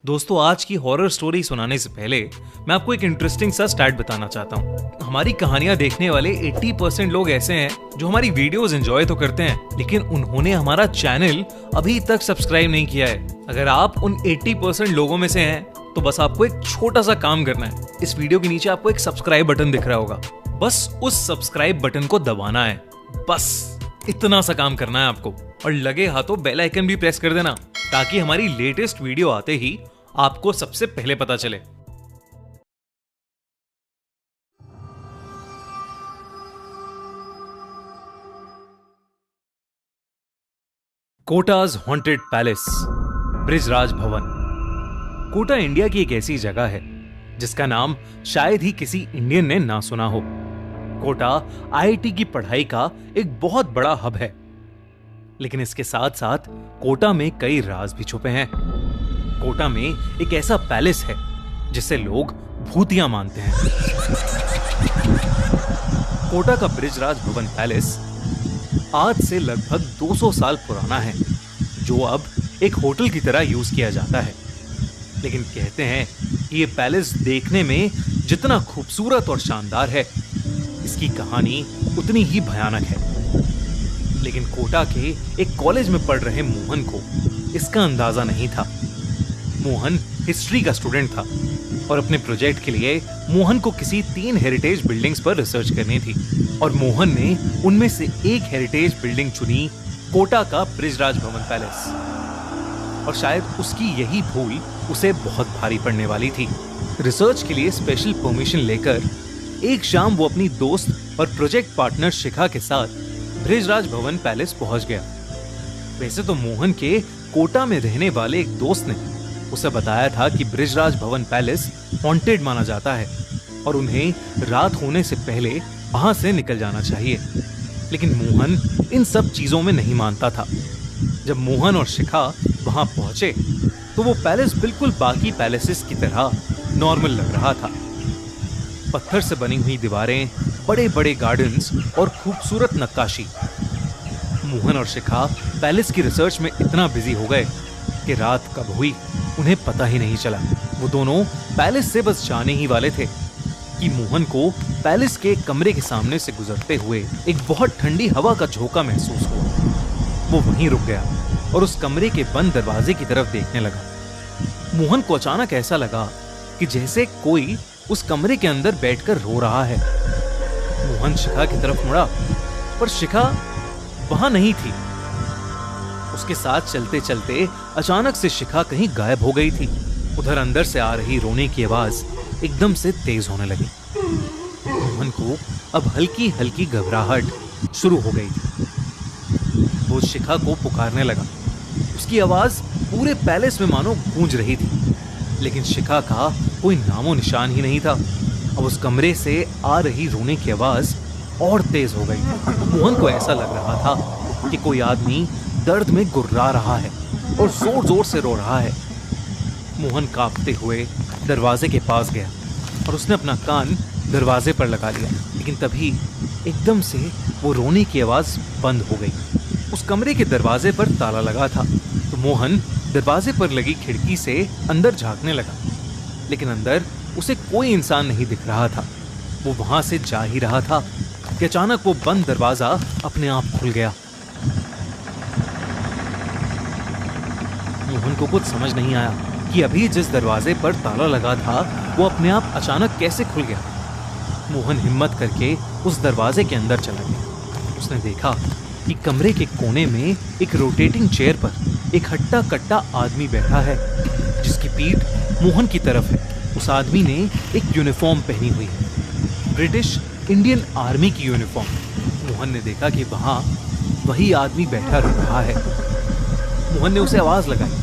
दोस्तों, आज की हॉरर स्टोरी सुनाने से पहले मैं आपको एक इंटरेस्टिंग सा स्टैट बताना चाहता हूँ। हमारी कहानियां देखने वाले 80% लोग ऐसे हैं जो हमारी वीडियोस एंजॉय तो करते हैं, लेकिन उन्होंने हमारा चैनल अभी तक सब्सक्राइब नहीं किया है। अगर आप उन 80% लोगों में से हैं, तो बस आपको एक छोटा सा काम करना है। इस वीडियो के नीचे आपको एक सब्सक्राइब बटन दिख रहा होगा, बस उस सब्सक्राइब बटन को दबाना है। बस इतना सा काम करना है आपको, और लगे हाथों बेल आइकन भी प्रेस कर देना, ताकि हमारी लेटेस्ट वीडियो आते ही आपको सबसे पहले पता चले। कोटाज हॉन्टेड पैलेस, बृजराज भवन। कोटा इंडिया की एक ऐसी जगह है जिसका नाम शायद ही किसी इंडियन ने ना सुना हो। कोटा आईआईटी की पढ़ाई का एक बहुत बड़ा हब है, लेकिन इसके साथ साथ कोटा में कई राज भी छुपे हैं। कोटा में एक ऐसा पैलेस है जिसे लोग भूतिया मानते हैं। कोटा का बृजराज भवन पैलेस आज से लगभग 200 साल पुराना है, जो अब एक होटल की तरह यूज किया जाता है। लेकिन कहते हैं कि ये पैलेस देखने में जितना खूबसूरत और शानदार है, इसकी कहानी उतनी ही भयानक है। लेकिन कोटा के एक कॉलेज में पढ़ रहे मोहन को इसका अंदाजा नहीं था। मोहन हिस्ट्री का स्टूडेंट था और अपने प्रोजेक्ट के लिए मोहन को किसी 3 हेरिटेज बिल्डिंग्स पर रिसर्च करनी थी, और मोहन ने उनमें से एक हेरिटेज बिल्डिंग चुनी, कोटा का बृजराज भवन पैलेस। और शायद उसकी यही भूल उसे बहुत भारी पड़ने वाली थी। रिसर्च के लिए स्पेशल परमिशन लेकर एक शाम वो अपनी दोस्त और प्रोजेक्ट पार्टनर शिखा के साथ बृजराज भवन पैलेस पहुंच गया। वैसे तो मोहन के कोटा में रहने वाले एक दोस्त ने उसे बताया था कि बृजराज भवन पैलेस हॉन्टेड माना जाता है और उन्हें रात होने से पहले वहां से निकल जाना चाहिए। लेकिन मोहन इन सब चीजों में नहीं मानता था। जब मोहन और शिखा वहां पहुंचे तो वो पैलेस बिल्कुल बाकी पैलेसेस की तरह नॉर्मल लग रहा था। पत्थर से बनी हुई दीवारें, बड़े बड़े गार्डन्स और खूबसूरत नक्काशी। मोहन और शिखा पैलेस की रिसर्च में इतना बिजी हो गए कि रात कब हुई उन्हें पता ही नहीं चला। वो दोनों पैलेस से बस जाने ही वाले थे कि मोहन को पैलेस के कमरे के सामने से गुजरते हुए एक बहुत ठंडी हवा का झोंका महसूस हुआ। वो वहीं रुक गया और उस कमरे के बंद दरवाजे की तरफ देखने लगा। मोहन को अचानक ऐसा लगा कि जैसे कोई उस कमरे के अंदर बैठकर रो रहा है। मोहन शिखा की तरफ मुड़ा, पर शिखा वहां नहीं थी। उसके साथ चलते चलते अचानक से शिखा कहीं गायब हो गई थी। उधर अंदर से आ रही रोने की आवाज एकदम से तेज होने लगी। मोहन को अब हल्की हल्की घबराहट शुरू हो गई थी। वो शिखा को पुकारने लगा। उसकी आवाज पूरे पैलेस में मानो गूंज रही थी, लेकिन शिखा का कोई नामो निशान ही नहीं था। अब उस कमरे से आ रही रोने की आवाज और तेज हो गई। मोहन को ऐसा लग रहा था कि कोई आदमी दर्द में गुर्रा रहा है और जोर जोर से रो रहा है। मोहन कांपते हुए दरवाजे के पास गया और उसने अपना कान दरवाजे पर लगा लिया। लेकिन तभी एकदम से वो रोने की आवाज बंद हो गई। उस कमरे के दरवाजे पर ताला लगा था, तो मोहन दरवाजे पर लगी खिड़की से अंदर झांकने लगा, लेकिन अंदर उसे कोई इंसान नहीं दिख रहा था। वो वहां से जा ही रहा था कि अचानक वो बंद दरवाजा अपने आप खुल गया। मोहन को कुछ समझ नहीं आया कि अभी जिस दरवाजे पर ताला लगा था वो अपने आप अचानक कैसे खुल गया। मोहन हिम्मत करके उस दरवाजे के अंदर चला गया। उसने देखा कि कमरे के कोने में एक रोटेटिंग चेयर पर एक हट्टा कट्टा आदमी बैठा है, जिसकी पीठ मोहन की तरफ है। उस आदमी ने एक यूनिफॉर्म पहनी हुई है, ब्रिटिश इंडियन आर्मी की यूनिफॉर्म। मोहन ने देखा कि वहां वही आदमी बैठा रहा है। मोहन ने उसे आवाज लगाई,